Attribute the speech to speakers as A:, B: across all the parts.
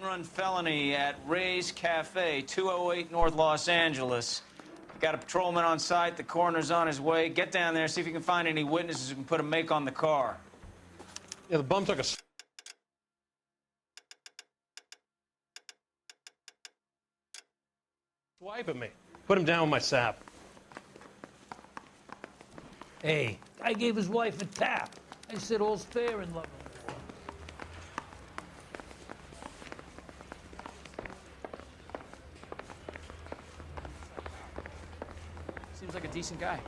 A: hit-and-run felony at Ray's Cafe, 208 North Los Angeles. Got a patrolman on site. The coroner's on his way. Get down there, see if you can find any witnesses who can put a make on the car.
B: Yeah, the bum took a swipe at me. Put him down with my sap.
C: Hey, guy gave his wife a tap. I said all's fair in love and war.
A: Seems like a decent guy.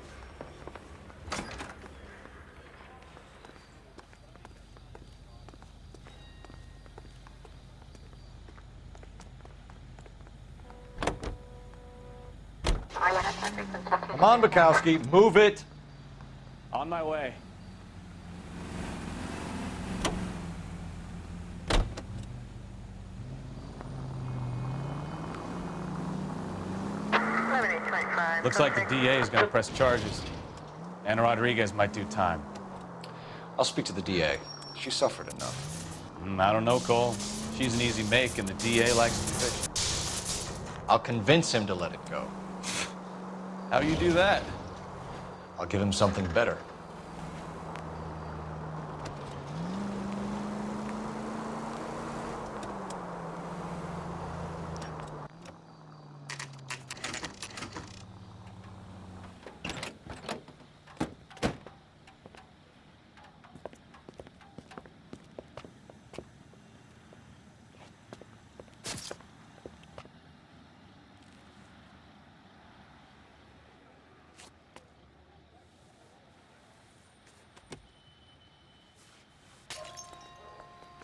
D: Come on, Bukowski, move it.
A: On my way. Looks like the DA is going to press charges. Anna Rodriguez might do time.
D: I'll speak to the DA. She suffered enough.
A: I don't know, Cole. She's an easy make, and the DA likes conviction.
D: I'll convince him to let it go.
A: How do you do that?
D: I'll give him something better.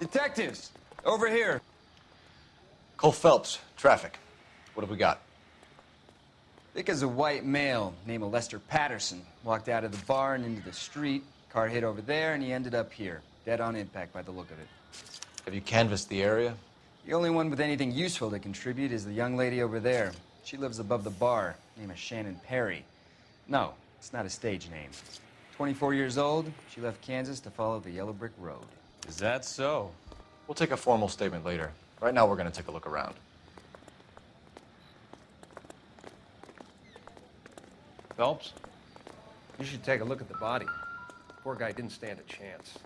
E: Detectives, over here.
D: Cole Phelps, traffic. What have we got?
E: Thick as a white male named Lester Patterson. Walked out of the bar and into the street. Car hit over there, and he ended up here. Dead on impact by the look of it.
D: Have you canvassed the area?
E: The only one with anything useful to contribute is the young lady over there. She lives above the bar. Name is Shannon Perry. No, it's not a stage name. 24 years old, she left Kansas to follow the Yellow Brick Road.
A: Is that so?
D: We'll take a formal statement later. Right now, we're going to take a look around.
B: Phelps, you should take a look at the body. Poor guy didn't stand a chance.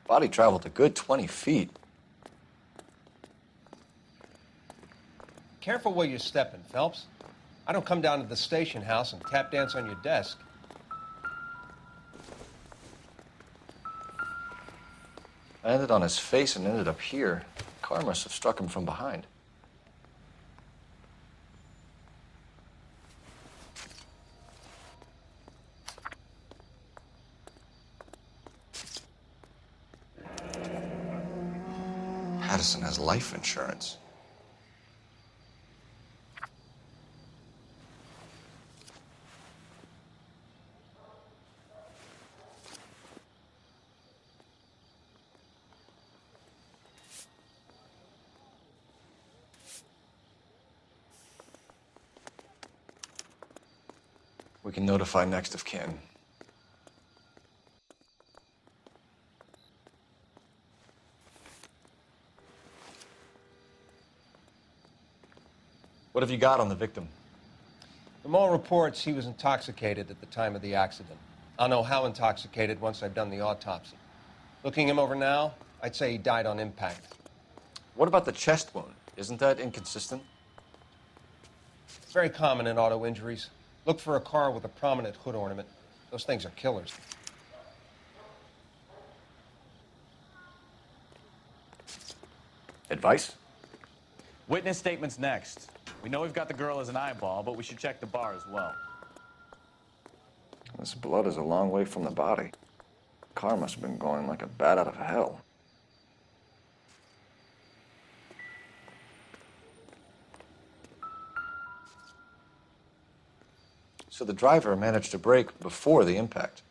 D: Body traveled a good 20 feet.
B: Careful where you're stepping, Phelps. I don't come down to the station house and tap dance on your desk.
D: I landed on his face and ended up here. The car must have struck him from behind. Patterson has life insurance. We can notify next of kin. What have you got on the victim?
B: From all reports, he was intoxicated at the time of the accident. I'll know how intoxicated once I've done the autopsy. Looking him over now, I'd say he died on impact.
D: What about the chest wound? Isn't that inconsistent?
B: It's very common in auto injuries. Look for a car with a prominent hood ornament. Those things are killers.
D: Advice?
A: Witness statements next. We know we've got the girl as an eyeball, but we should check the bar as well.
D: This blood is a long way from the body. The car must have been going like a bat out of hell. So the driver managed to brake before the impact.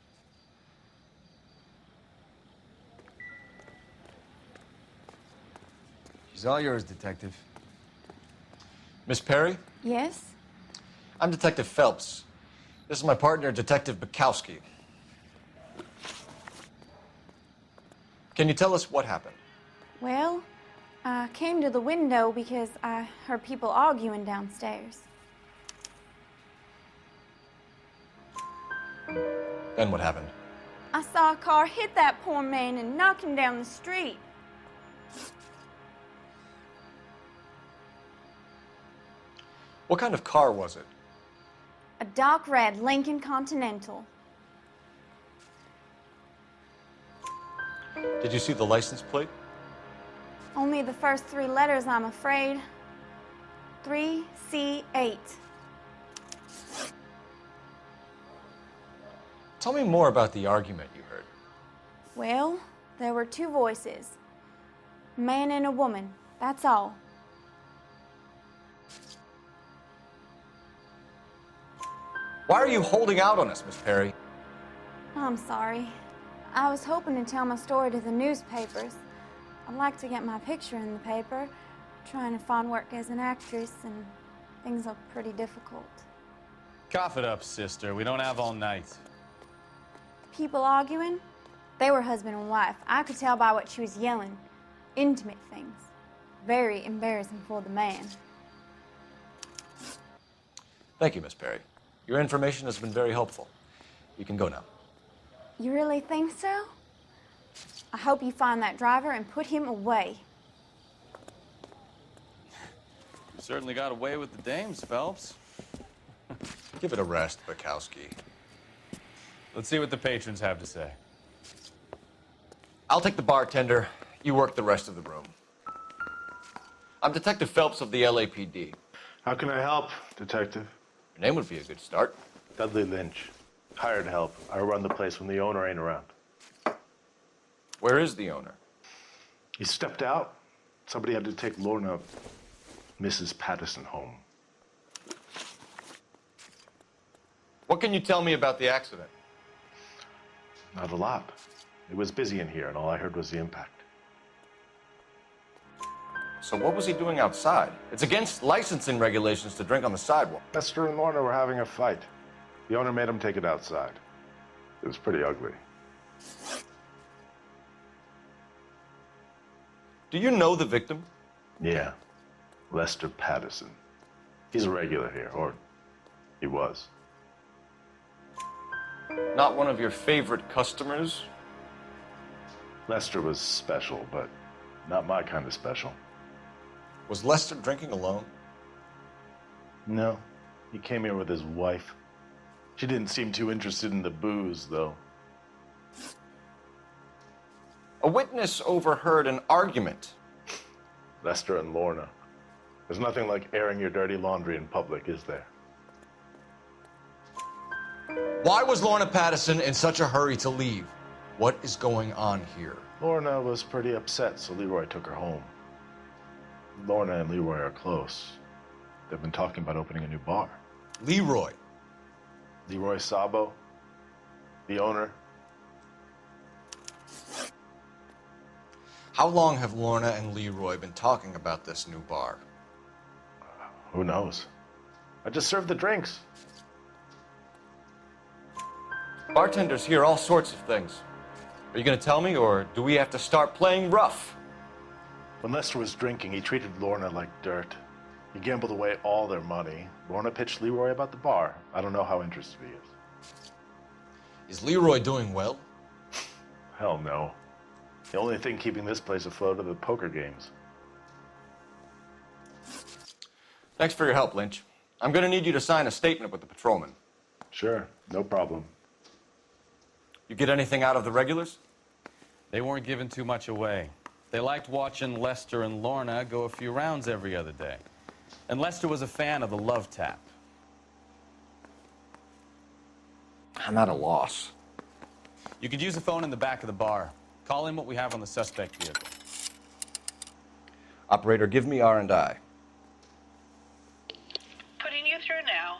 E: She's all yours, Detective.
D: Miss Perry?
F: Yes?
D: I'm Detective Phelps. This is my partner, Detective Bukowski. Can you tell us what happened?
F: Well, I came to the window because I heard people arguing downstairs.
D: Then what happened?
F: I saw a car hit that poor man and knock him down the street.
D: What kind of car was it?
F: A dark red Lincoln Continental.
D: Did you see the license plate?
F: Only the first 3 letters, I'm afraid. 3C8.
D: Tell me more about the argument you heard.
F: Well, there were 2 voices. A man and a woman, that's all.
D: Why are you holding out on us, Miss Perry?
F: I'm sorry. I was hoping to tell my story to the newspapers. I'd like to get my picture in the paper. Trying to find work as an actress, and things are pretty difficult.
A: Cough it up, sister. We don't have all night.
F: People arguing? They were husband and wife. I could tell by what she was yelling. Intimate things. Very embarrassing for the man.
D: Thank you, Miss Perry. Your information has been very helpful. You can go now.
F: You really think so? I hope you find that driver and put him away.
A: You certainly got away with the dames, Phelps.
D: Give it a rest, Bukowski.
A: Let's see what the patrons have to say.
D: I'll take the bartender. You work the rest of the room. I'm Detective Phelps of the LAPD.
G: How can I help, Detective?
D: Your name would be a good start.
G: Dudley Lynch. Hired help. I run the place when the owner ain't around.
D: Where is the owner?
G: He stepped out. Somebody had to take Lorna, Mrs. Patterson, home.
D: What can you tell me about the accident?
G: Not a lot. It was busy in here, and all I heard was the impact.
D: So what was he doing outside? It's against licensing regulations to drink on the sidewalk.
G: Lester and Lorna were having a fight. The owner made him take it outside. It was pretty ugly.
D: Do you know the victim?
G: Yeah. Lester Patterson. He's a regular here, or he was.
D: Not one of your favorite customers?
G: Lester was special, but not my kind of special.
D: Was Lester drinking alone?
G: No. He came here with his wife. She didn't seem too interested in the booze, though.
D: A witness overheard an argument.
G: Lester and Lorna. There's nothing like airing your dirty laundry in public, is there?
D: Why was Lorna Patterson in such a hurry to leave? What is going on here?
G: Lorna was pretty upset, so Leroy took her home. Lorna and Leroy are close. They've been talking about opening a new bar.
D: Leroy.
G: Leroy Sabo, the owner.
D: How long have Lorna and Leroy been talking about this new bar?
G: Who knows? I just served the drinks.
D: Bartenders hear all sorts of things. Are you going to tell me, or do we have to start playing rough?
G: When Lester was drinking, he treated Lorna like dirt. He gambled away all their money. Lorna pitched Leroy about the bar. I don't know how interested he is.
D: Is Leroy doing well?
G: Hell no. The only thing keeping this place afloat are the poker games.
D: Thanks for your help, Lynch. I'm going to need you to sign a statement with the patrolman.
G: Sure, no problem.
D: You get anything out of the regulars?
A: They weren't giving too much away. They liked watching Lester and Lorna go a few rounds every other day. And Lester was a fan of the love tap.
D: I'm at a loss.
A: You could use the phone in the back of the bar. Call in what we have on the suspect vehicle.
D: Operator, give me R&I.
H: Putting you through now.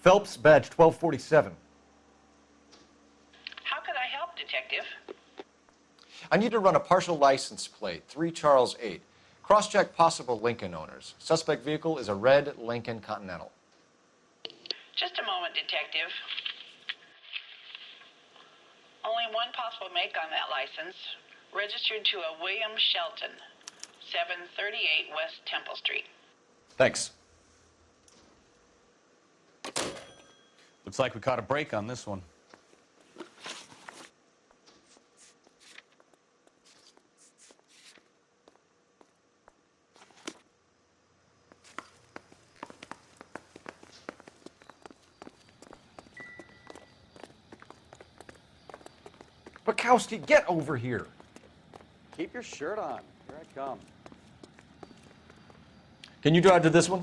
D: Phelps, badge 1247.
H: How could I help, Detective?
D: I need to run a partial license plate, 3 Charles 8. Cross-check possible Lincoln owners. Suspect vehicle is a red Lincoln Continental.
H: Just a moment, Detective. Only one possible make on that license. Registered to a William Shelton, 738 West Temple Street.
D: Thanks.
A: Looks like we caught a break on this one.
D: Bukowski, get over here.
I: Keep your shirt on. Here I come.
D: Can you drive to this one?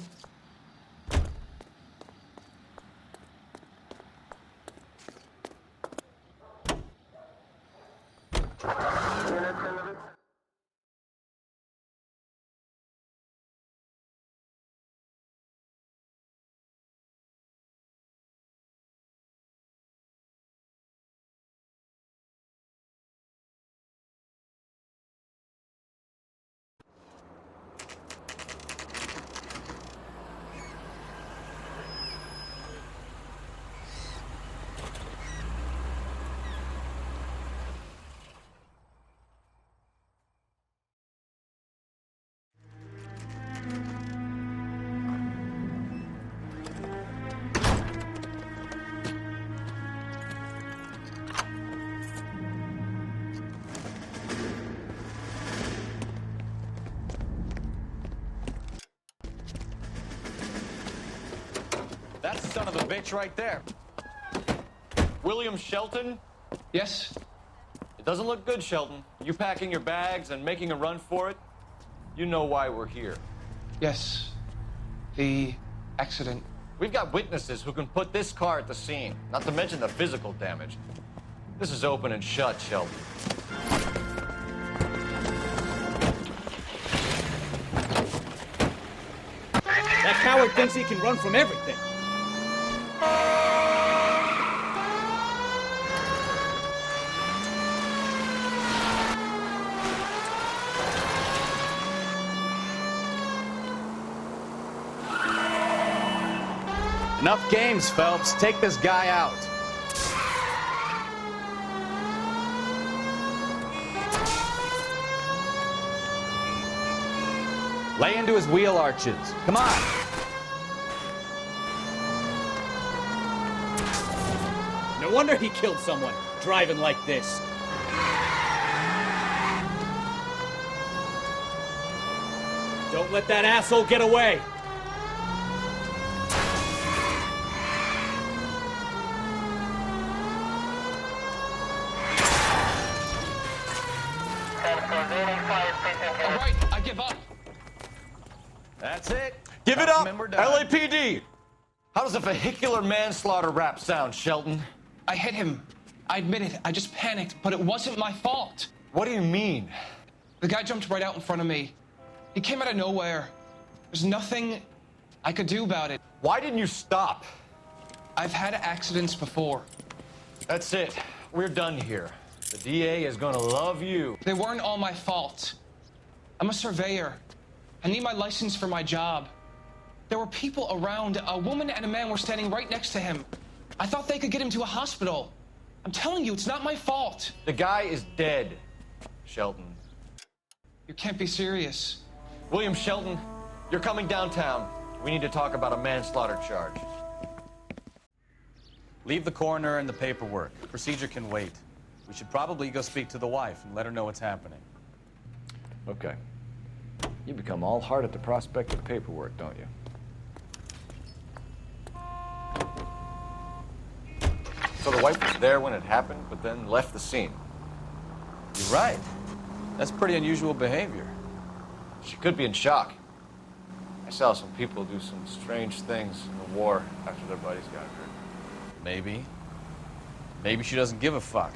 A: That's the son of a bitch right there.
D: William Shelton?
J: Yes?
D: It doesn't look good, Shelton. You packing your bags and making a run for it? You know why we're here.
J: Yes. The accident.
D: We've got witnesses who can put this car at the scene, not to mention the physical damage. This is open and shut, Shelton.
I: That coward thinks he can run from everything.
A: Enough games, Phelps. Take this guy out. Lay into his wheel arches. Come on.
I: No wonder he killed someone, driving like this. Don't let that asshole get away.
J: All right, I give up.
A: That's it.
D: Give it up,
A: Councilman, we're done.
D: LAPD! How does a vehicular manslaughter rap sound, Shelton?
J: I hit him. I admit it. I just panicked, but it wasn't my fault.
D: What do you mean?
J: The guy jumped right out in front of me. He came out of nowhere. There's nothing I could do about it.
D: Why didn't you stop?
J: I've had accidents before.
D: That's it. We're done here. The DA is gonna love you.
J: They weren't all my fault. I'm a surveyor. I need my license for my job. There were people around. A woman and a man were standing right next to him. I thought they could get him to a hospital. I'm telling you, it's not my fault.
D: The guy is dead, Shelton.
J: You can't be serious.
D: William Shelton, you're coming downtown. We need to talk about a manslaughter charge.
A: Leave the coroner and the paperwork. Procedure can wait. We should probably go speak to the wife and let her know what's happening.
D: Okay. You become all heart at the prospect of paperwork, don't you? So the wife was there when it happened, but then left the scene.
A: You're right. That's pretty unusual behavior.
D: She could be in shock. I saw some people do some strange things in the war after their buddies got hurt.
A: Maybe. Maybe she doesn't give a fuck.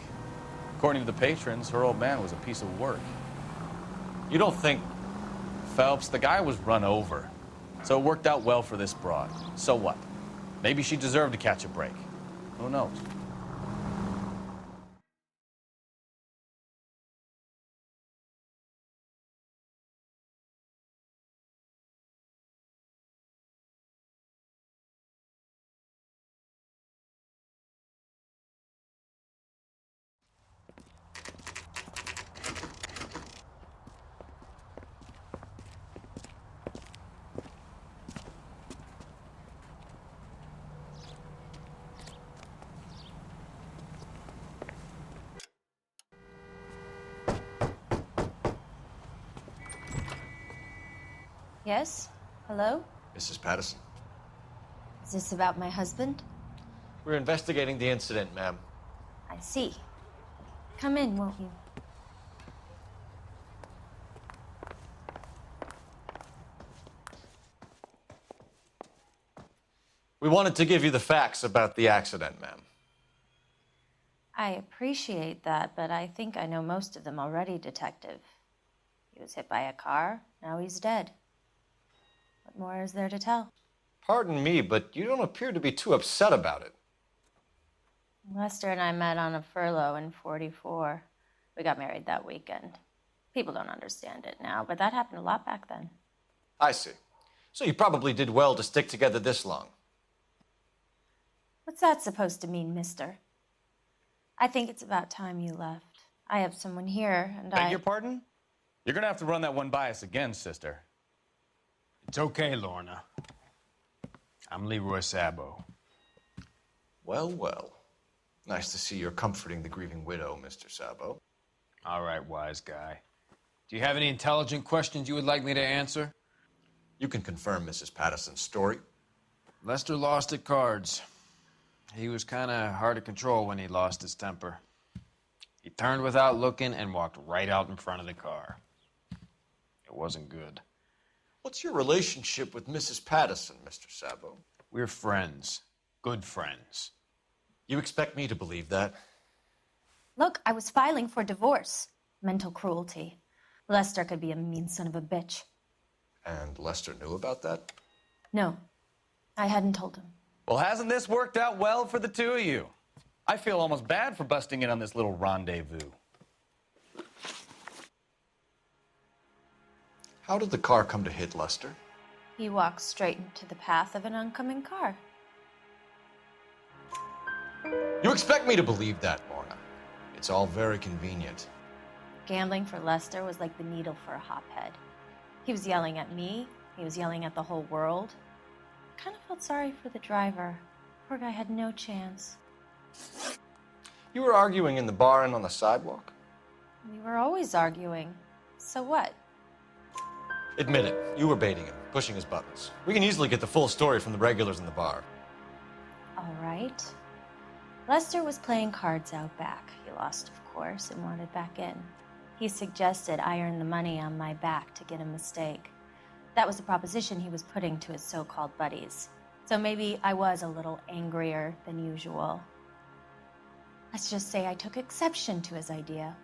A: According to the patrons, her old man was a piece of work.
D: You don't think...
A: Phelps, the guy was run over. So it worked out well for this broad. So what? Maybe she deserved to catch a break. Who knows?
K: Yes? Hello?
D: Mrs. Patterson.
K: Is this about my husband?
D: We're investigating the incident, ma'am.
K: I see. Come in, won't you?
D: We wanted to give you the facts about the accident, ma'am.
K: I appreciate that, but I think I know most of them already, Detective. He was hit by a car, now he's dead. What more is there to tell?
D: Pardon me, but you don't appear to be too upset about it.
K: Lester and I met on a furlough in '44. We got married that weekend. People don't understand it now, but that happened a lot back then.
D: I see. So you probably did well to stick together this long.
K: What's that supposed to mean, mister? I think it's about time you left. I have someone here, and
A: Beg your pardon? You're gonna have to run that one by us again, sister.
C: It's okay, Lorna. I'm Leroy Sabo.
D: Well, well. Nice to see you're comforting the grieving widow, Mr. Sabo.
C: All right, wise guy. Do you have any intelligent questions you would like me to answer?
D: You can confirm Mrs. Patterson's story.
C: Lester lost at cards. He was kind of hard to control when he lost his temper. He turned without looking and walked right out in front of the car. It wasn't good.
D: What's your relationship with Mrs. Patterson, Mr. Sabo?
C: We're friends. Good friends.
D: You expect me to believe that?
K: Look, I was filing for divorce. Mental cruelty. Lester could be a mean son of a bitch.
D: And Lester knew about that?
K: No, I hadn't told him.
A: Well, hasn't this worked out well for the two of you? I feel almost bad for busting in on this little rendezvous.
D: How did the car come to hit Lester?
K: He walked straight into the path of an oncoming car.
D: You expect me to believe that, Lorna. It's all very convenient.
K: Gambling for Lester was like the needle for a hophead. He was yelling at me. He was yelling at the whole world. I kind of felt sorry for the driver. Poor guy had no chance.
D: You were arguing in the bar and on the sidewalk?
K: We were always arguing. So what?
D: Admit it. You were baiting him, pushing his buttons. We can easily get the full story from the regulars in the bar.
K: All right. Lester was playing cards out back. He lost, of course, and wanted back in. He suggested I earn the money on my back to get a mistake. That was the proposition he was putting to his so-called buddies. So maybe I was a little angrier than usual. Let's just say I took exception to his idea.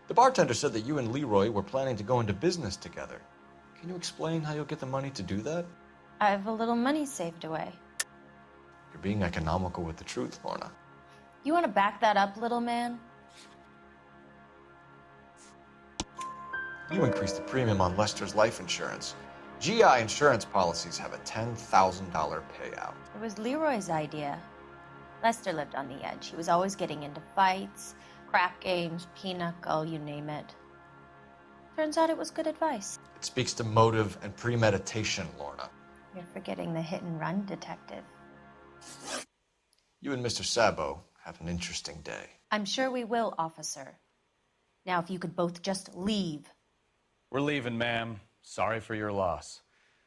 D: The bartender said that you and Leroy were planning to go into business together. Can you explain how you'll get the money to do that?
K: I have a little money saved away.
D: You're being economical with the truth, Lorna.
K: You want to back that up, little man?
D: You increased the premium on Lester's life insurance. GI insurance policies have a $10,000 payout.
K: It was Leroy's idea. Lester lived on the edge. He was always getting into fights, crap games, pinochle, you name it. Turns out it was good advice.
D: It speaks to motive and premeditation, Lorna.
K: You're forgetting the hit and run, detective.
D: You and Mr. Sabo have an interesting day.
K: I'm sure we will, officer. Now, if you could both just leave.
A: We're leaving, ma'am. Sorry for your loss.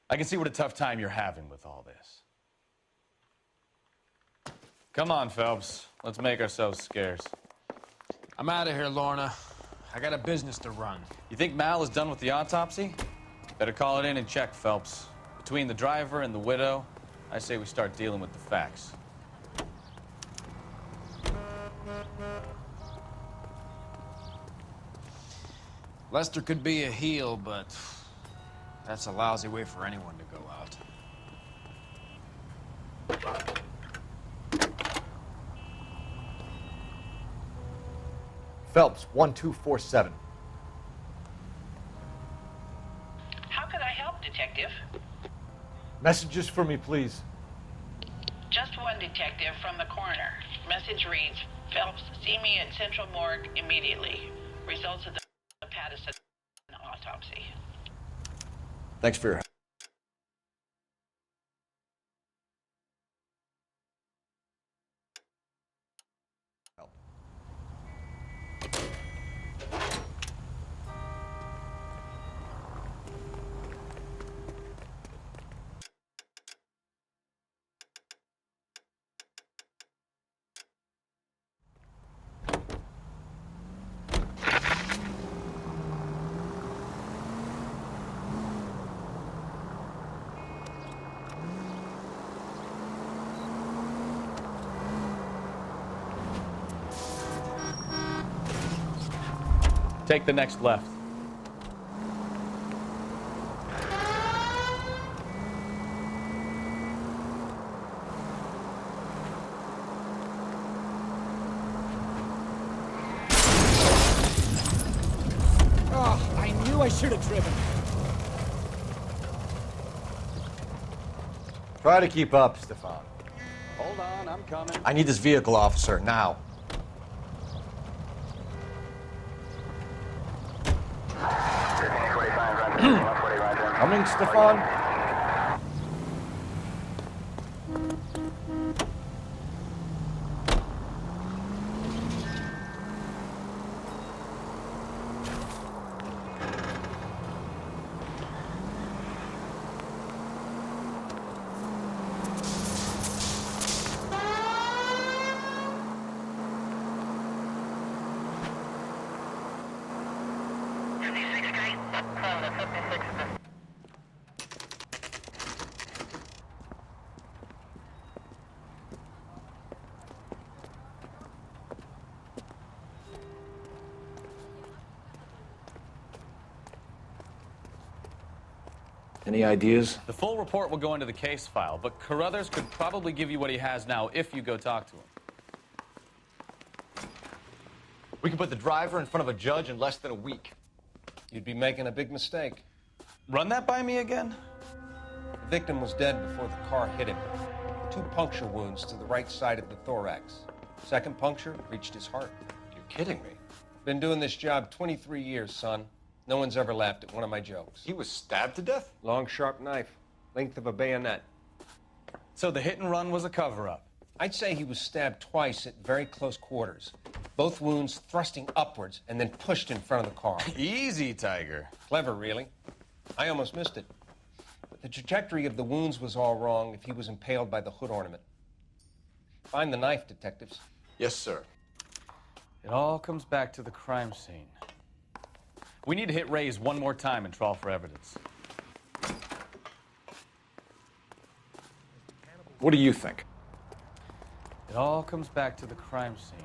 A: I can see what a tough time you're having with all this. Come on, Phelps. Let's make ourselves scarce.
C: I'm out of here, Lorna. I got a business to run.
A: You think Mal is done with the autopsy? Better call it in and check, Phelps. Between the driver and the widow, I say we start dealing with the facts.
C: Lester could be a heel, but that's a lousy way for anyone to go out.
D: Phelps, 1247.
H: How could I help, Detective?
D: Messages for me, please.
H: Just one detective from the coroner. Message reads, Phelps, see me at Central Morgue immediately. Results of the Patterson autopsy.
D: Thanks for your help.
I: Take the next left. Oh, I knew I should have driven.
D: Try to keep up, Stefan.
I: Hold on, I'm coming.
D: I need this vehicle, officer, now. Coming, Stefan? Any ideas?
I: The full report will go into the case file, but Carruthers could probably give you what he has now if you go talk to him.
D: We can put the driver in front of a judge in less than a week.
B: You'd be making a big mistake.
I: Run that by me again?
B: The victim was dead before the car hit him. 2 puncture wounds to the right side of the thorax. Second puncture reached his heart.
D: You're kidding me.
B: Been doing this job 23 years, son. No one's ever laughed at one of my jokes.
D: He was stabbed to death?
B: Long, sharp knife. Length of a bayonet.
I: So the hit and run was a cover-up?
B: I'd say he was stabbed twice at very close quarters. Both wounds thrusting upwards and then pushed in front of the car.
I: Easy, Tiger.
B: Clever, really. I almost missed it. But the trajectory of the wounds was all wrong if he was impaled by the hood ornament. Find the knife, detectives.
D: Yes, sir.
I: It all comes back to the crime scene. We need to hit Ray's one more time and trawl for evidence.
D: What do you think?
I: It all comes back to the crime scene.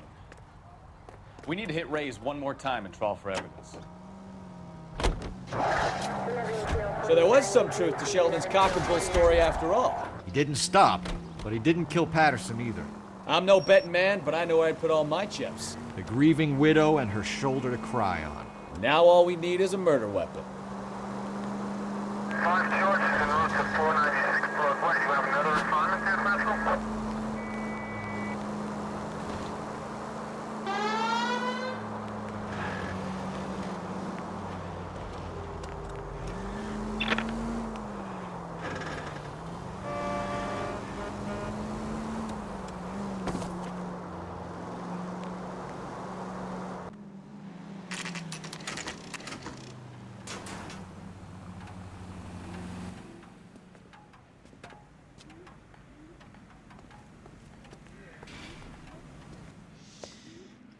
I: We need to hit Ray's one more time and trawl for evidence. So there was some truth to Sheldon's cock and bull story after all.
L: He didn't stop, but he didn't kill Patterson either.
I: I'm no betting man, but I know where I'd put all my chips.
L: The grieving widow and her shoulder to cry on.
I: Now all we need is a murder weapon.
M: 5 George, en route to 496 Broadway. You have another assignment there, Central?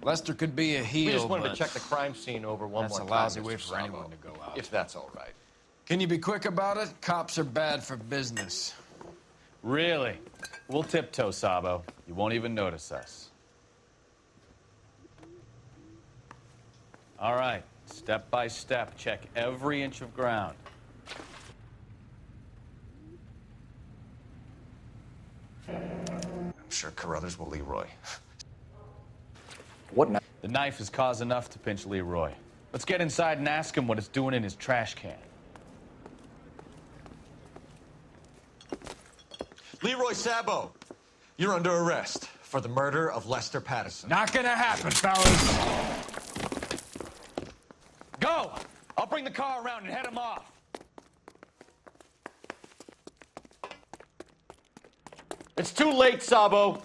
C: Lester could be a heel,
D: We just wanted
C: but
D: to check the crime scene over one more
C: that's
D: time.
C: a lousy
D: Mr.
C: way for
D: Sabo.
C: anyone to go out.
D: If that's all right.
C: Can you be quick about it? Cops are bad for business.
I: Really? We'll tiptoe, Sabo. You won't even notice us. All right, step by step, check every inch of ground.
D: I'm sure Carruthers will Leroy. What now?
I: The knife is cause enough to pinch Leroy. Let's get inside and ask him what it's doing in his trash can.
D: Leroy Sabo, you're under arrest for the murder of Lester Patterson.
C: Not gonna happen, fellas.
I: Go! I'll bring the car around and head him off.
D: It's too late, Sabo.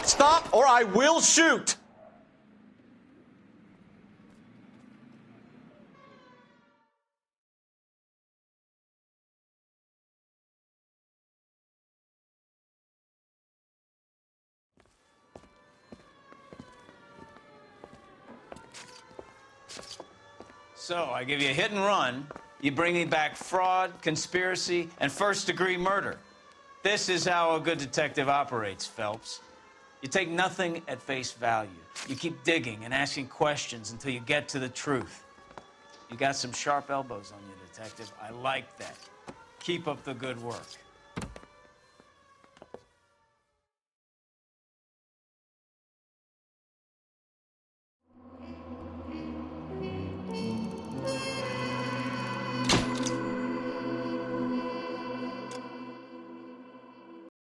D: Stop or I will shoot!
A: So, I give you a hit and run. You bring me back fraud, conspiracy, and first-degree murder. This is how a good detective operates, Phelps. You take nothing at face value. You keep digging and asking questions until you get to the truth. You got some sharp elbows on you, detective. I like that. Keep up the good work.